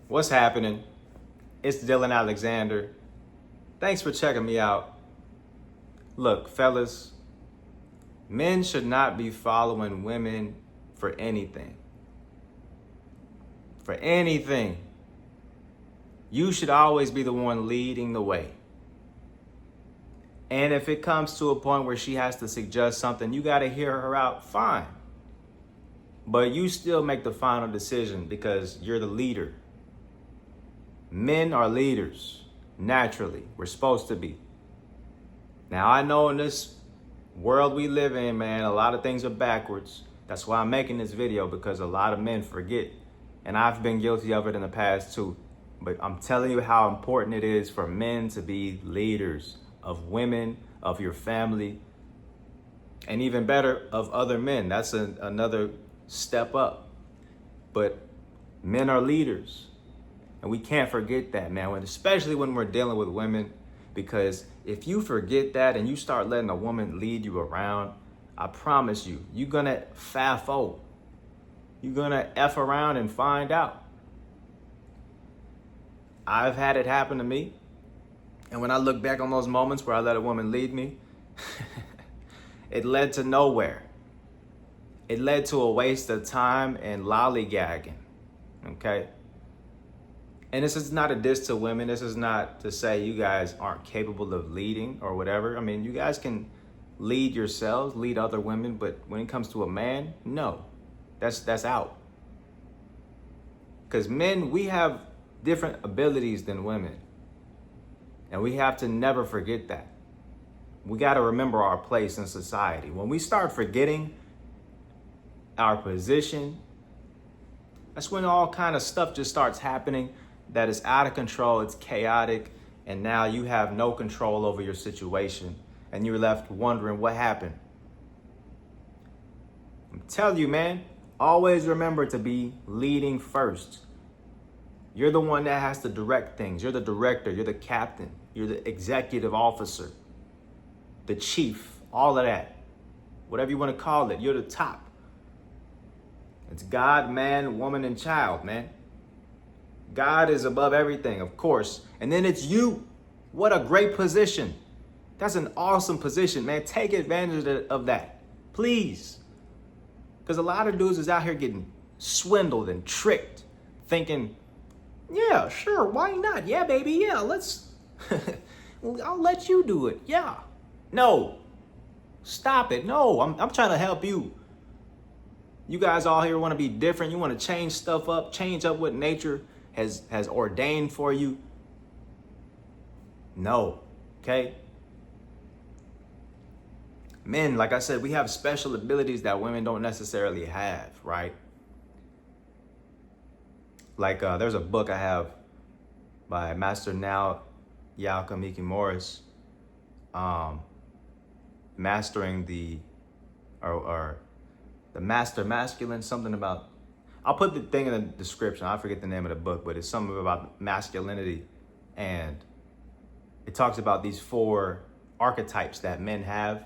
What's happening? It's Dylan Alexander. Thanks for checking me out. Look, fellas, men should not be following women for anything. For anything. You should always be the one leading the way. And if it comes to a point where she has to suggest something, you got to hear her out, fine. But you still make the final decision because you're the leader. Men are leaders, naturally. We're supposed to be. Now, I know in this world we live in, man, a lot of things are backwards. That's why I'm making this video, because a lot of men forget. And I've been guilty of it in the past too. But I'm telling you how important it is for men to be leaders of women, of your family, and even better, of other men. That's another step up. But men are leaders. And we can't forget that, man, especially when we're dealing with women, because if you forget that and you start letting a woman lead you around, I promise you, you're going to faffo. You're going to F around and find out. I've had it happen to me. And when I look back on those moments where I let a woman lead me, it led to nowhere. It led to a waste of time and lollygagging, okay? And this is not a diss to women. This is not to say you guys aren't capable of leading or whatever. I mean, you guys can lead yourselves, lead other women, but when it comes to a man, no, that's out. Because men, we have different abilities than women. And we have to never forget that. We got to remember our place in society. When we start forgetting our position, that's when all kind of stuff just starts happening that is out of control, it's chaotic, and now you have no control over your situation, and you're left wondering what happened. I'm telling you, man, always remember to be leading first. You're the one that has to direct things. You're the director, you're the captain, you're the executive officer, the chief, all of that. Whatever you want to call it, you're the top. It's God, man, woman, and child, man. God is above everything, of course. And then it's you. What a great position. That's an awesome position, man. Take advantage of that, please. Because a lot of dudes is out here getting swindled and tricked, thinking, yeah, sure, why not? Yeah, baby, yeah, let's, I'll let you do it, yeah. No, stop it. No, I'm trying to help you. You guys all here want to be different. You want to change stuff up, change up what nature has ordained for you. No, okay? Men, like I said, we have special abilities that women don't necessarily have, right? Like there's a book I have by Master Now Yakamiki Morris, mastering the master masculine, something about, I'll put the thing in the description. I forget the name of the book, but it's something about masculinity. And it talks about these 4 archetypes that men have.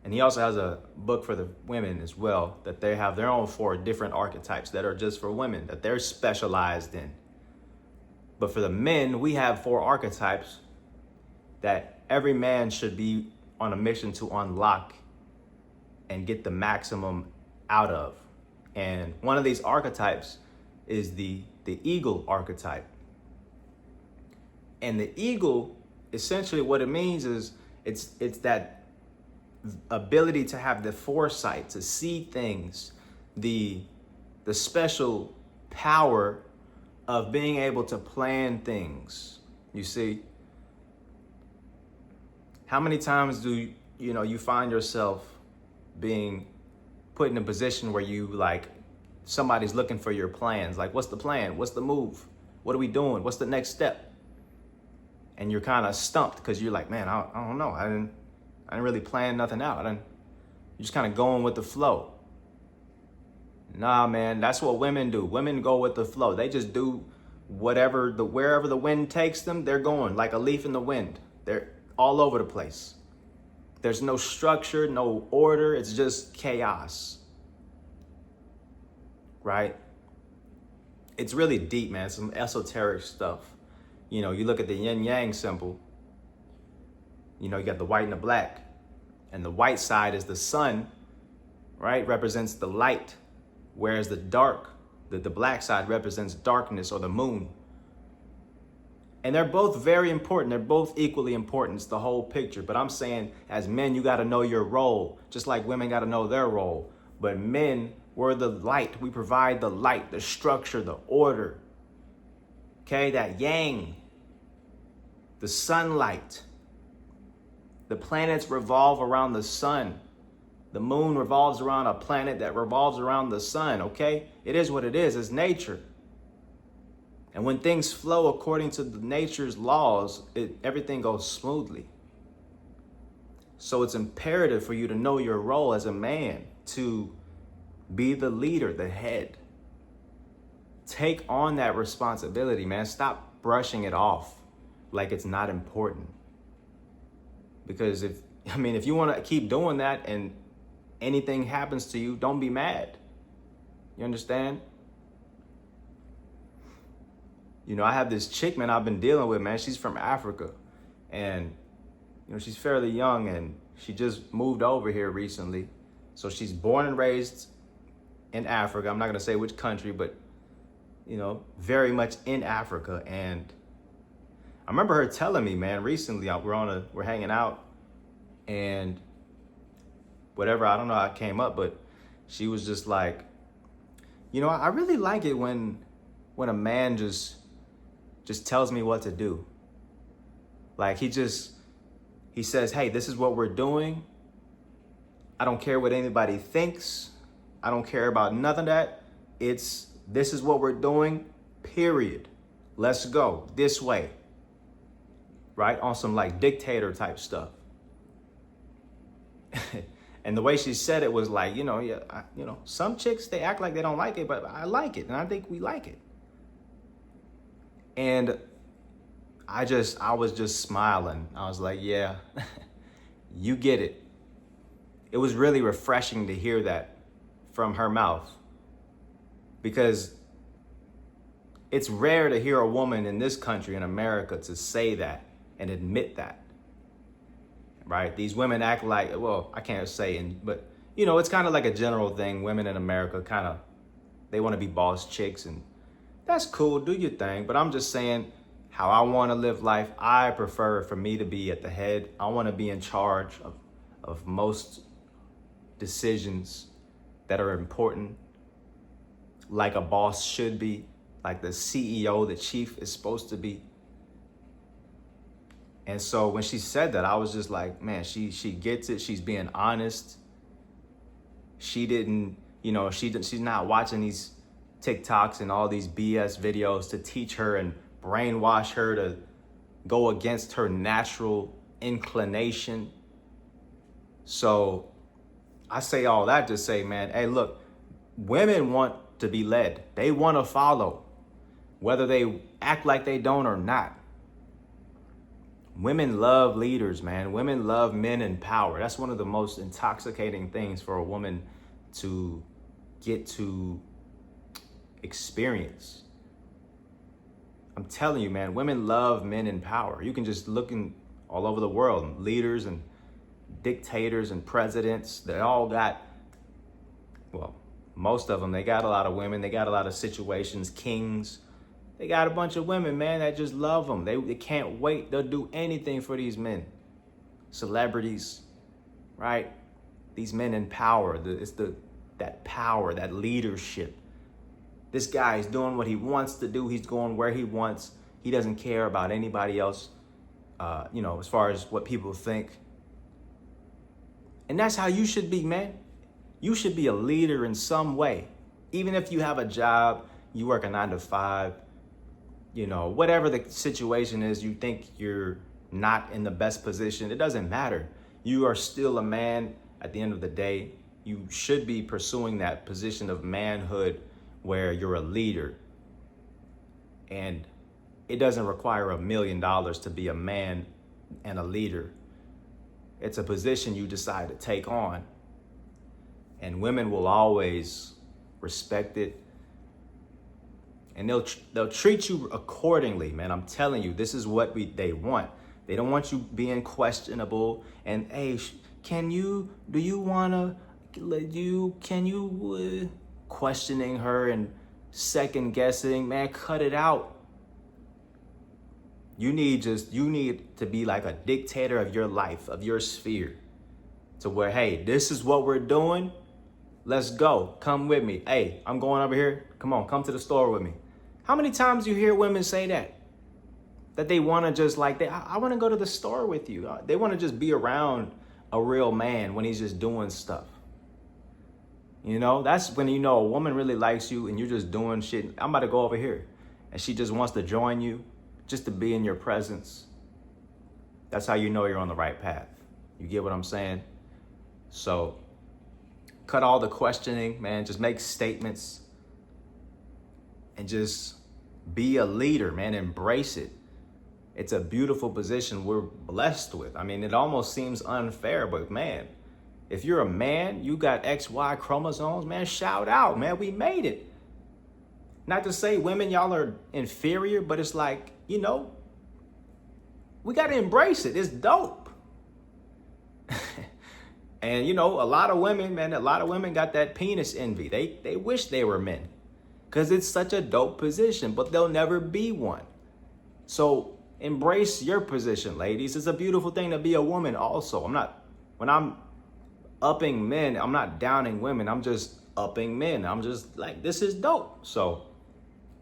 And he also has a book for the women as well, that they have their own 4 different archetypes that are just for women, that they're specialized in. But for the men, we have 4 archetypes that every man should be on a mission to unlock and get the maximum out of. And one of these archetypes is the eagle archetype. And the eagle, essentially what it means is it's that ability to have the foresight, to see things, the special power of being able to plan things. You see, how many times do you find yourself being put in a position where you, like, somebody's looking for your plans, like, what's the plan, what's the move, what are we doing, what's the next step? And you're kind of stumped because you're like, man, I don't know, I didn't really plan nothing out. You're just kind of going with the flow. Nah, man, that's what women do. Women go with the flow. They just do wherever the wind takes them, they're going like a leaf in the wind. They're all over the place. There's no structure, no order. It's just chaos, right? It's really deep, man. Some esoteric stuff. You know, you look at the yin yang symbol, you know, you got the white and the black. And the white side is the sun, right? Represents the light. Whereas the black side represents darkness or the moon. And they're both very important. They're both equally important. It's the whole picture. But I'm saying as men, you got to know your role, just like women got to know their role. But men, we're the light. We provide the light, the structure, the order. Okay, that yang, the sunlight. The planets revolve around the sun. The moon revolves around a planet that revolves around the sun, okay? It is what it is. It's nature. And when things flow according to the nature's laws, everything goes smoothly. So it's imperative for you to know your role as a man, to be the leader, the head. Take on that responsibility, man. Stop brushing it off like it's not important. Because if you want to keep doing that and anything happens to you, don't be mad. You understand? You know, I have this chick, man, I've been dealing with, man. She's from Africa. And, you know, she's fairly young and she just moved over here recently. So she's born and raised in Africa. I'm not going to say which country, but, you know, very much in Africa. And I remember her telling me, man, recently we're hanging out and whatever, I don't know how it came up, but she was just like, you know, I really like it when a man just tells me what to do. Like he says, hey, this is what we're doing. I don't care what anybody thinks. I don't care about none of that. This is what we're doing, period. Let's go this way. Right? On some like dictator type stuff. And the way she said it was like, some chicks, they act like they don't like it, but I like it. And I think we like it. And I was just smiling. I was like, yeah, you get it. It was really refreshing to hear that from her mouth, because it's rare to hear a woman in this country, in America, to say that and admit that, right? These women act like, well, I can't say, but you know, it's kind of like a general thing. Women in America they want to be boss chicks, and that's cool, do your thing. But I'm just saying how I want to live life. I prefer for me to be at the head. I want to be in charge of most decisions that are important, like a boss should be, like the CEO, the chief is supposed to be. And so when she said that, I was just like, man, she gets it. She's being honest. She didn't, she's not watching these TikToks and all these BS videos to teach her and brainwash her to go against her natural inclination. So I say all that to say, man, hey, look, women want to be led. They want to follow, whether they act like they don't or not. Women love leaders, man. Women love men in power. That's one of the most intoxicating things for a woman to get to experience. I'm telling you, man, women love men in power. You can just look all over the world, leaders and dictators and presidents, they all got, well, most of them, they got a lot of women. They got a lot of situations, kings. They got a bunch of women, man, that just love them. They can't wait. They'll do anything for these men. Celebrities, right? These men in power. That power, that leadership. This guy is doing what he wants to do. He's going where he wants. He doesn't care about anybody else, as far as what people think. And that's how you should be, man. You should be a leader in some way. Even if you have a job, you work a 9 to 5, whatever the situation is, you think you're not in the best position, it doesn't matter. You are still a man at the end of the day. You should be pursuing that position of manhood where you're a leader. And it doesn't require $1 million to be a man and a leader. It's a position you decide to take on. And women will always respect it and they'll treat you accordingly, man. I'm telling you, this is what they want. They don't want you being questionable and, hey, can you, do you wanna, can you, questioning her and second guessing, man, cut it out. You need to be like a dictator of your life, of your sphere, to where, hey, this is what we're doing. Let's go. Come with me. Hey, I'm going over here. Come on, come to the store with me. How many times you hear women say that? That they want to just like, I want to go to the store with you. They want to just be around a real man when he's just doing stuff. You know, that's when you know a woman really likes you and you're just doing shit. I'm about to go over here. And she just wants to join you, just to be in your presence. That's how you know you're on the right path. You get what I'm saying? So cut all the questioning, man. Just make statements and just be a leader, man. Embrace it. It's a beautiful position we're blessed with. I mean, it almost seems unfair, but man, if you're a man, you got XY chromosomes, man, shout out, man. We made it. Not to say women, y'all are inferior, but it's like, you know, we got to embrace it. It's dope. And, you know, a lot of women got that penis envy. They wish they were men because it's such a dope position, but they'll never be one. So embrace your position, ladies. It's a beautiful thing to be a woman also. When I'm upping men, I'm not downing women. I'm just upping men. I'm just like, this is dope. So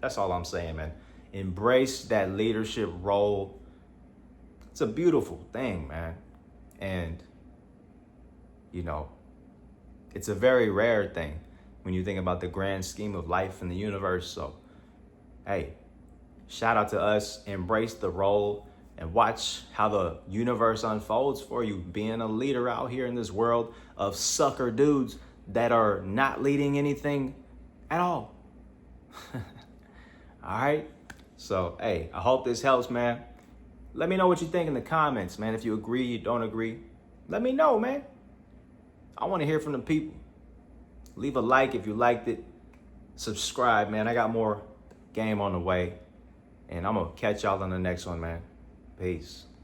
that's all I'm saying, man. Embrace that leadership role. It's a beautiful thing, man. And, you know, it's a very rare thing when you think about the grand scheme of life in the universe. So, hey, shout out to us. Embrace the role and watch how the universe unfolds for you, being a leader out here in this world of sucker dudes that are not leading anything at all. All right? So, hey, I hope this helps, man. Let me know what you think in the comments, man. If you agree, you don't agree, let me know, man. I want to hear from the people. Leave a like if you liked it. Subscribe, man. I got more game on the way. And I'm going to catch y'all on the next one, man. Peace.